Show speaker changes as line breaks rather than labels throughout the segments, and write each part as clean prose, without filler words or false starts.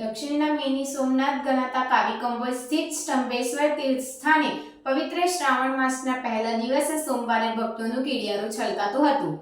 દક્ષિણના મિની સોમનાથ ગણાતા કાવીકંબોઈ સ્થિત સ્તંભેશ્વર તીર્થસ્થાને પવિત્ર શ્રાવણ માસના પહેલા દિવસે સોમવારે ભક્તોનું કીડિયારું છલકાતું હતું.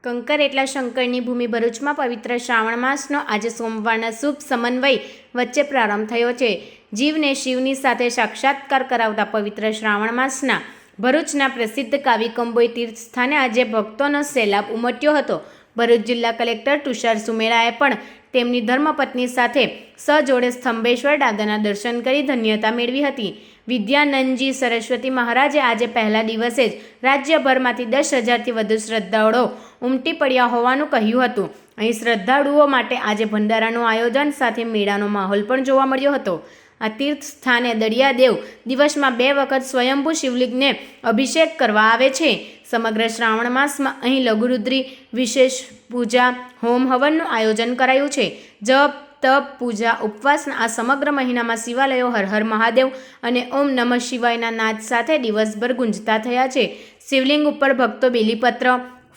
કંકર એટલા શંકરની ભૂમિ ભરૂચમાં પવિત્ર શ્રાવણ માસનો આજે સોમવારના શુભ સમન્વય વચ્ચે પ્રારંભ થયો છે. જીવને શિવની સાથે સાક્ષાત્કાર કરાવતા પવિત્ર શ્રાવણ માસના ભરૂચના પ્રસિદ્ધ કાવીકંબોઈ તીર્થસ્થાને આજે ભક્તોનો સૈલાબ ઉમટ્યો હતો. ભરૂચ જિલ્લા કલેક્ટર તુષાર સુમેરાએ પણ તેમની ધર્મપત્ની સાથે સજોડે સ્તંભેશ્વર દાદાના દર્શન કરી ધન્યતા મેળવી હતી. વિદ્યાનંદજી સરસ્વતી મહારાજે આજે પહેલા દિવસે જ રાજ્યભરમાંથી 10,000થી વધુ શ્રદ્ધાળુઓ ઉમટી પડ્યા હોવાનું કહ્યું હતું. અહીં શ્રદ્ધાળુઓ માટે આજે ભંડારાનું આયોજન સાથે મેળાનો માહોલ પણ જોવા મળ્યો હતો. આ તીર્થ સ્થાને દરિયાદેવ દિવસમાં 2 વખત સ્વયંભૂ શિવલિંગને અભિષેક કરવા આવે છે. સમગ્ર શ્રાવણ માસમાં અહીં લઘુરુદ્રી વિશેષ પૂજા હોમ હવનનું આયોજન કરાયું છે. જપ તપ પૂજા ઉપવાસના આ સમગ્ર મહિનામાં શિવાલયો હર હર મહાદેવ અને ઓમ નમઃ શિવાયના નાદ સાથે દિવસભર ગુંજતા થયા છે. શિવલિંગ ઉપર ભક્તો બેલીપત્ર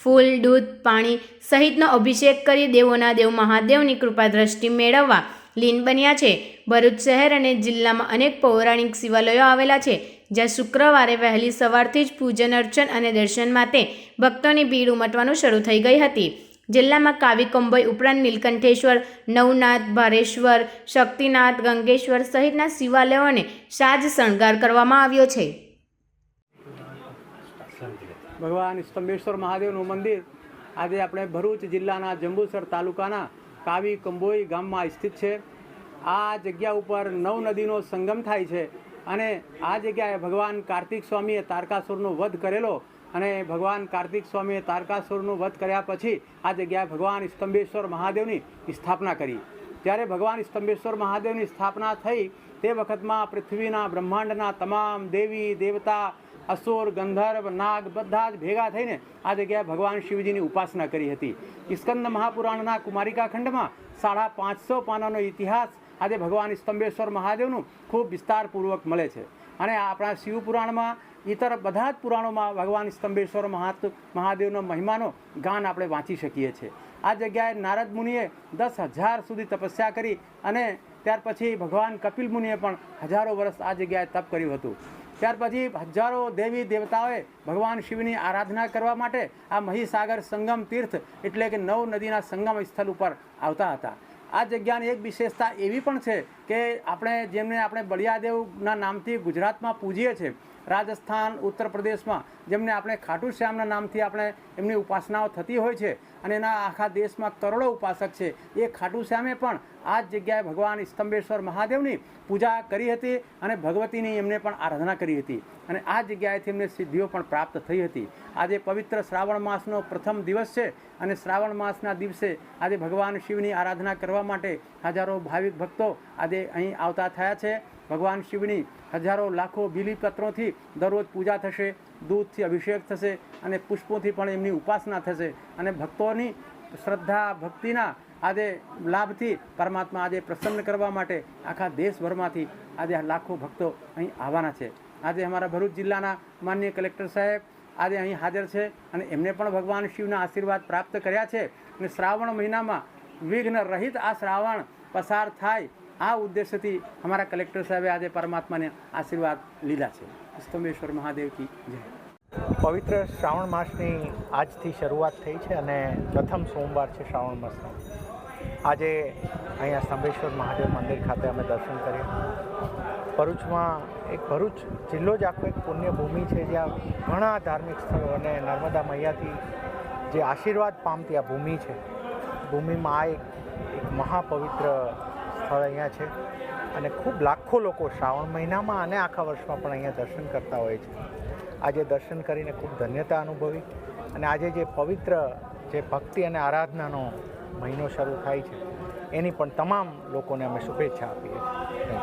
ફૂલ દૂધ પાણી સહિતનો અભિષેક કરી દેવોના દેવ મહાદેવની કૃપા દ્રષ્ટિ મેળવવા લીન બન્યા છે. ભરૂચ શહેર અને જિલ્લામાં અનેક પૌરાણિક શિવાલયો આવેલા છે, જ્યાં શુક્રવારે વહેલી સવારથી જ પૂજન અર્ચન અને દર્શન માટે ભક્તોની ભીડ ઉમટવાનું શરૂ થઈ ગઈ હતી. જિલ્લામાં કાવીકંબોઈ ઉપરાંત નીલકંઠેશ્વર, નવનાથ, ભારેશ્વર, શક્તિનાથ, ગંગેશ્વર સહિતના શિવાલયોને સાજ શણગાર કરવામાં આવ્યો છે.
ભગવાન સ્તંભેશ્વર મહાદેવનું મંદિર આજે આપણે ભરૂચ જિલ્લાના જંબુસર તાલુકાના કાવીકંબોઈ ગામમાં સ્થિત છે. આ જગ્યા ઉપર 9 નદીનો સંગમ થાય છે અને આ જગ્યાએ ભગવાન કાર્તિક સ્વામીએ તારકાસુરનો વધ કરેલો અને ભગવાન કાર્તિક સ્વામીએ તારકાસુરનો વધ કર્યા પછી આ જગ્યાએ ભગવાન સ્તંભેશ્વર મહાદેવની સ્થાપના કરી. જ્યારે ભગવાન સ્તંભેશ્વર મહાદેવની સ્થાપના થઈ તે વખતમાં પૃથ્વીના બ્રહ્માંડના તમામ દેવી દેવતા અસુર ગંધર્વ નાગ બધા જ ભેગા થઈને આ જગ્યાએ ભગવાન શિવજીની ઉપાસના કરી હતી. સ્કંદ મહાપુરાણના કુમારિકા ખંડમાં 550 પાનાનો ઇતિહાસ આજે ભગવાન સ્તંભેશ્વર મહાદેવનું ખૂબ વિસ્તારપૂર્વક મળે છે. અને આપણા શિવપુરાણમાં ઇતર બધા જ પુરાણોમાં ભગવાન સ્તંભેશ્વર મહાદેવનો મહિમાનો ગાન આપણે વાંચી શકીએ છીએ. આ જગ્યાએ નારદ મુનિએ 10,000 સુધી તપસ્યા કરી અને ત્યાર પછી ભગવાન કપિલ મુનિએ પણ હજારો વર્ષ આ જગ્યાએ તપ કર્યું હતું. ત્યાર પછી હજારો દેવી દેવતાઓએ ભગવાન શિવની આરાધના કરવા માટે આ મહીસાગર સંગમ તીર્થ એટલે કે 9 નદીના સંગમ સ્થળ ઉપર આવતા હતા. આ જગ્યાની એક વિશેષતા એવી પણ છે કે જેમને આપણે બળિયાદેવના નામથી ગુજરાતમાં પૂજીએ છીએ, રાજસ્થાન ઉત્તર પ્રદેશમાં જેમને આપણે ખાટુ શ્યામના નામથી એમની ઉપાસનાઓ થતી હોય છે અને એના આખા દેશમાં કરોડો ઉપાસક છે. એ ખાટુ શ્યામે પણ આ જ જગ્યાએ ભગવાન સ્તંભેશ્વર મહાદેવની પૂજા કરી હતી અને ભગવતીની એમને પણ આરાધના કરી હતી અને આ જગ્યાએથી એમને સિદ્ધિઓ પણ પ્રાપ્ત થઈ હતી. આજે પવિત્ર શ્રાવણ માસનો પ્રથમ દિવસ છે અને શ્રાવણ માસના દિવસે આજે ભગવાન શિવની આરાધના કરવા માટે હજારો ભાવિક ભક્તો આજે અહીં આવતા થયા છે. ભગવાન શિવની હજારો લાખો બીલીપત્રોથી દરરોજ પૂજા થશે, દૂધથી અભિષેક થશે અને પુષ્પોથી પણ એમની ઉપાસના થશે અને ભક્તોની શ્રદ્ધા ભક્તિના આજે લાભથી પરમાત્મા આજે પ્રસન્ન કરવા માટે આખા દેશભરમાંથી આજે લાખો ભક્તો અહીં આવવાના છે. આજે અમારા ભરૂચ જિલ્લાના માનનીય કલેક્ટર સાહેબ આજે અહીં હાજર છે અને એમને પણ ભગવાન શિવના આશીર્વાદ પ્રાપ્ત કર્યા છે અને શ્રાવણ મહિનામાં વિઘ્ન રહિત આ શ્રાવણ પસાર થાય આ ઉદ્દેશ્યથી અમારા કલેક્ટર સાહેબે આજે પરમાત્માને આશીર્વાદ લીધા છે. સ્તંભેશ્વર મહાદેવ કી જય.
પવિત્ર શ્રાવણ માસની આજથી શરૂઆત થઈ છે અને પ્રથમ સોમવાર છે શ્રાવણ માસનો. આજે અહીંયા સ્તંભેશ્વર મહાદેવ મંદિર ખાતે અમે દર્શન કર્યા. ભરૂચમાં ભરૂચ જિલ્લો જ આખો એક પુણ્યભૂમિ છે, જ્યાં ઘણા ધાર્મિક સ્થળો અને નર્મદા મૈયાથી જે આશીર્વાદ પામતી આ ભૂમિ છે. ભૂમિમાં આ એક મહાપવિત્ર સ્થળ અહીંયા છે અને ખૂબ લાખો લોકો શ્રાવણ મહિનામાં અને આખા વર્ષમાં પણ અહીંયા દર્શન કરતા હોય છે. આજે દર્શન કરીને ખૂબ ધન્યતા અનુભવી અને આજે જે પવિત્ર જે ભક્તિ અને આરાધનાનો મહિનો શરૂ થાય છે એની પણ તમામ લોકોને અમે શુભેચ્છા આપીએ છીએ.